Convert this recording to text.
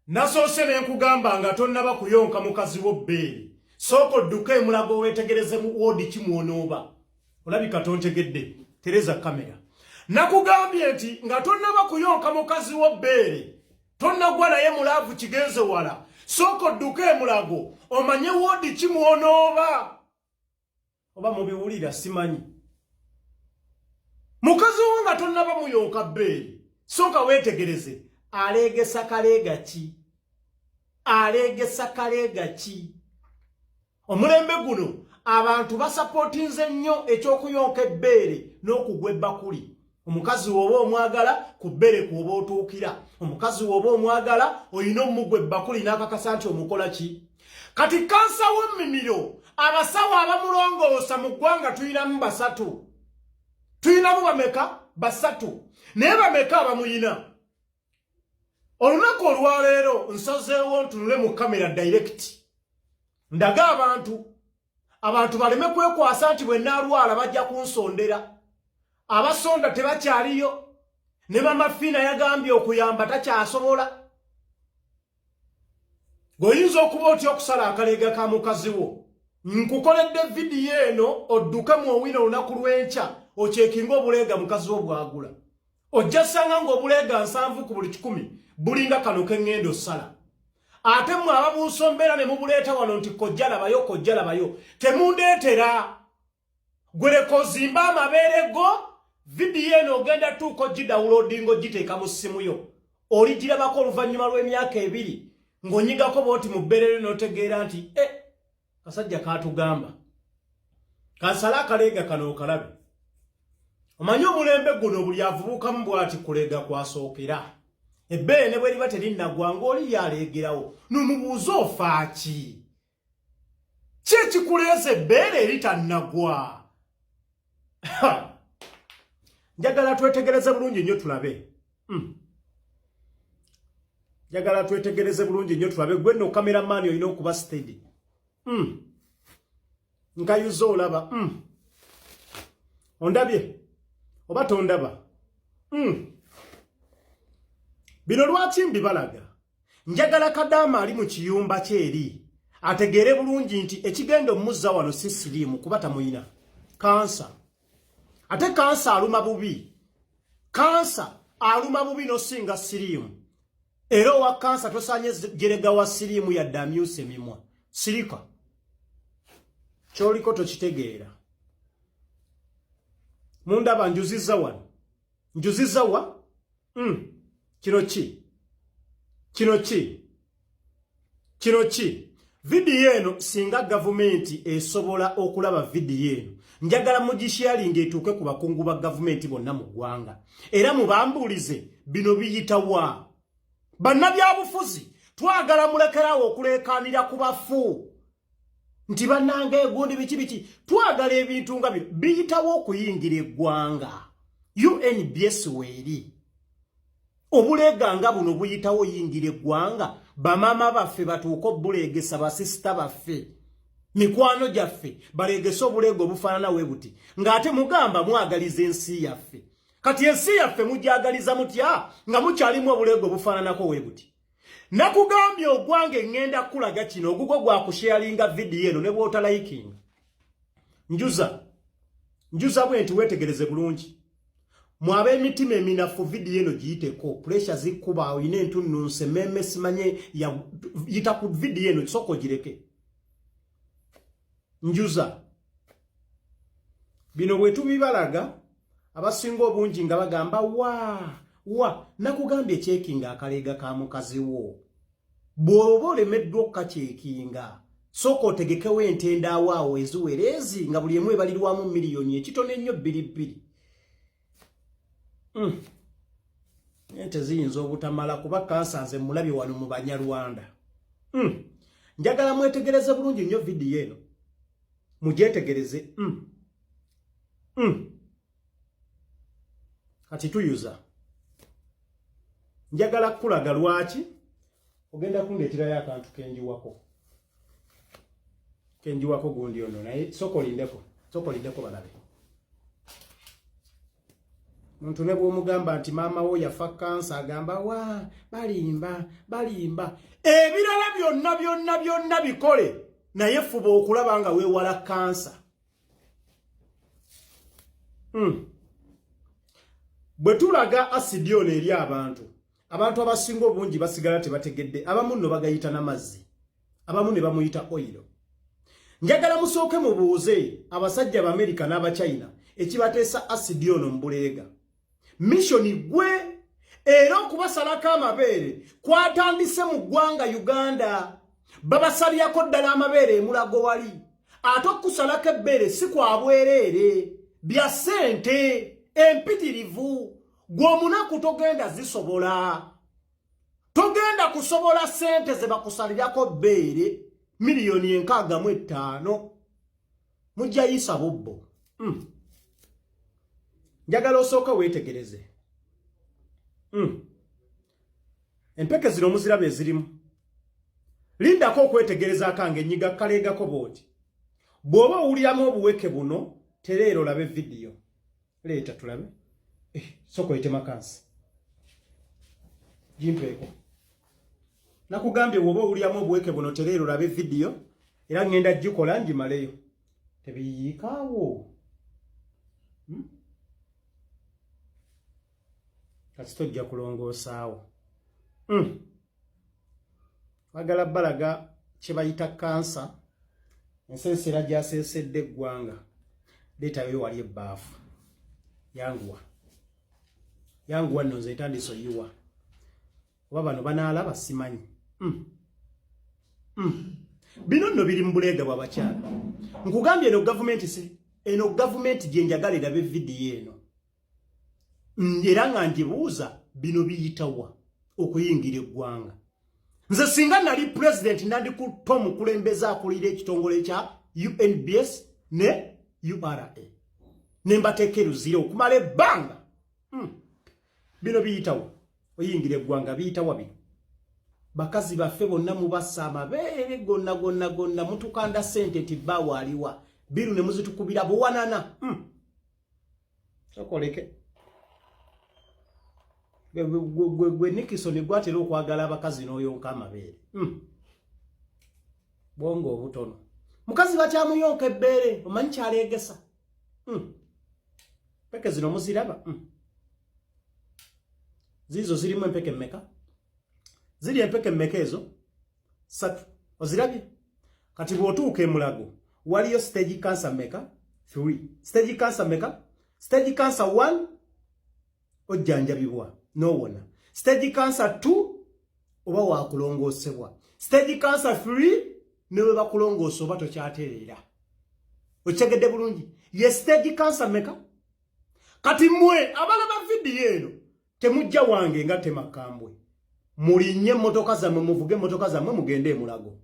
Nasoose ne nkugamba nga tonnaba kuyonka mukazi wo bbeere. Soko dduka emulago weetegereze mu wodi kimwonooba. Olabika tontegedde. Tereza kamera. Nakugambye nti nga tonnaba kuyonka mukazi wo bbeere. Tonnagwa naye mulaavu kigenze wala. Soko dduka emulago omanye wodi kimwonooba. Oba mubiwulira simanyi. Mukazi wo nga tonnaba muyonka bbeere. Soka weetegereze. Alegesa kalega ki? Alegesa kalega ki? Omulembe guno abantu basupportinze nnyo ekyokuyonka ebbeere n'okugwa ebbakuli. Omukazi woba omwagala ku bbeere kuoba otuukira. Omukazi woba omwagala oyina omugwa ebbakuli n'akakasa nti omukola ki? Kati kansa w'emmimiro abasawo abamulongoosa mu ggwanga tuyinamu basatu. Tuyinamu bameka? Basatu. Naye bameka abamuyina? Olunaku olwaleero nsazeewo ntunule mu kamera direct. Ndaga abantu baleme kwekwasa nti bwe naalwala bajja kunsondera. Abasonda tebakyaliyo. Ne Mama Fina yagambye okuyamba takyasobola. Goyinza okuba otya okusala akaleega ka mukazi wo. Nkukoledde vidiyo eno odduke mu owino olunaku lw'enkya okyekinga obuleega mukazi wo bwagula. Ojja sanga ng'obuleega 7 ku buli 100 bulinga kano kengendo sala. Ate mwe ababunsombeera ne mubuleeta wano nti kojja labayo. Temundeetera. Gwereko zimba amabeere go, vidiyo eno ogenda tuuko gidawulodingo giteeka mu ssimu yo. Oligirabako oluvannyuma lw'emyaka 2 ng'onyigako bw'oti mu bbeere n'otegeera nti kasajja kaatugamba. Kansala akaleega kano okalabe. Omanyi omulembe guno buli avubukamu bw'ati kuleega kwasookera. Ebbeere ne bwe liba terinnagwa ng'oli yaleegerawo n'omubuuza ofa ki? Ki ekikuleeza ebbeere eritannagwa? Njagala twetegereze bulungi nnyo tulabe. Njagala twetegereze bulungi nnyo tulabe. Gwe nno kameramaani olina okuba steady. Nkayuza olaba. Ondabye? Oba tondaba? Bino lwaki mbibalaga? Njagala Kadaama ali mu kiyumba kyeri ategeere bulungi nti ekigenda omuzza wano si siriimu kuba tamuyina. Kansa. Ate kansa aluma bubi. Kansa aluma bubi nosinga siriimu. Era owa kansa tosanye jerega wa siriimu yadde amyuse mimwa. Sirika. Kyoliko tokitegeera. Mundaba njuzizza wano. Njuzizza wa? Kino ki? Vidiyo eno singa gavumenti esobola okulaba vidiyo eno. Njagala mugisharinga etuuke ku bakungu ba gavumenti bonna mu ggwanga. Era mubambuulize bino biyitawa. Bannabyabufuzi twagala mulekerawo okuleekaanira ku bafu. Nti bannange egundi biki twagala ebintu nga bino biyitawo okuyingira eggwanga. UNBS weeri. Obuleega nga buno buyitawo yingira eggwanga. Bamama baffe batuuka obuleegesa basisita baffe. Mikwano gyaffe baleegesa obuleega obufaanana we buti. Ng'ate mugamba mwagaliza ensi yaffe. Kati ensi yaffe mujagaliza mutya nga mukyalimu obuleega obufaananako we buti. Nakugambye ogwange ngenda kulaga kino ogugwo gwa kusharinga vidiyo eno ne bw'otalayikinga. Njuza bwenti weetegereze bulungi. Mwabe emitima eminafu vidiyo eno giyiteko. Pressure zikuba oyina entunnunse meme simanye yita ku vidiyo eno soko gireke. Njuza. Bino bwe tubibalaga abasinga obungi nga bagamba nakugambye ekyekinga akaleega ka mukazi wo. Bw'oba olemeddwa okukakyekinga sooka otegekewo entendaawo awo eziwereezi nga buli emu ebalirwamu miliyoni ekitono ennyo 2. Ente ziyinza obutamala kuba kansa nze mulabye wano mu Banyarwanda. Njagala mwetegereze bulungi nnyo vidiyo eno. Mugyetegereze. Kati tuyuza. Njagala kulaga lwaki ogenda kundeeterayo akantu kenjiwako gundi ono naye sokolindeko balabe. muntu ne bw'omugamba nti maama wo yafa kansa agamba wa balimba ebirala byonna bikole naye fuba okulaba nga weewala kansa. Bwe tulaga asidi ono eri abantu abasinga obungi basigala tebategedde, abamu nno bagayita n'amazzi, abamu ne bamuyita oil. Njagala musooke mubuuze abasajja Abamerika n'Abachina ekibateesa asidi ono mu Buleega. Mishoni gwe era okubasalako amabeere kwatandise mu ggwanga Uganda. Babasalyako ddala amabeere emulago wali. Ate okusalako ebbeere si kwa bwereere, bya ssente empitirivu. Gw'omunaku togenda zisobola. Togenda kusobola ssente ze bakusalirako bbeere miliyoni 65. Mujja yisa bubbo. Njagala osooka weetegereze. Empeke zino muziraba ezirimu. Lindako okwetegereza akange nnyiga kaleegako bw'oti. Bw'oba owuliramu obuweke buno, tereero olabe vidiyo. Leeta tulabe. Soko itema kansi. Jimpeeko. Nakugambye bw'oba owuliramu obuweke buno, tereero olabe vidiyo. Era ngenda gikola njimaleyo. Tebiyiikaawo. Kastojja kulongoosaawo. Bagala balaga kye bayita kansa. Ensensera gyaseesedde eggwanga. Leetayo wali ebbaafu. Yanguwa nno nze ntandise oyiwa. Oba bano banaalaba simanyi. Bino nno biri mu Buleega bw'abakyala. Nkugambye eno gavumenti gye njagala erabe vidiyo eno. Era nga njibuuza bino biyitawa okuyingira eggwanga. Nze singa nali president nandi ku Tom Kulembeza akulira ekitongole kya UNBS ne URA. Nembateekeru zero okumala ebbanga. Bino biyitawa oyingira eggwanga biyitawa bino. Bakazi baffe bonna mubassa amabeere gonna mutukanda sente tibbawa aliwa. Biru ne muzitukubira buwanana. Sokoleke. Gwe Nikison gwatera okwagala abakazi n'oyonka amabeere. Bwongo obutono. Mukazi bakyamuyonka ebbeere omanyi kyaleegesa. Empeke zino muziraba. Zizo zirimu empeke mmeka? Ziri empeke mmeka ezo? 3. Ozirabye? Kati bw'otuuka emulago waliyo stage cancer mmeka? 3. Stage cancer mmeka? Stage cancer 1 ojjanjabibwa. No one. Stage cancer 2 oba wakulongoosebwa. Stage cancer 3 newe bakulongoosa oba tokyatereera. Okitegedde bulungi. Ye stage cancer meka? Kati mmwe abalaba vidiyo eno temujja wange nga temakambwe. Mulinnye emmotoka zammwe muvuge emmotoka zammwe mugende emulago.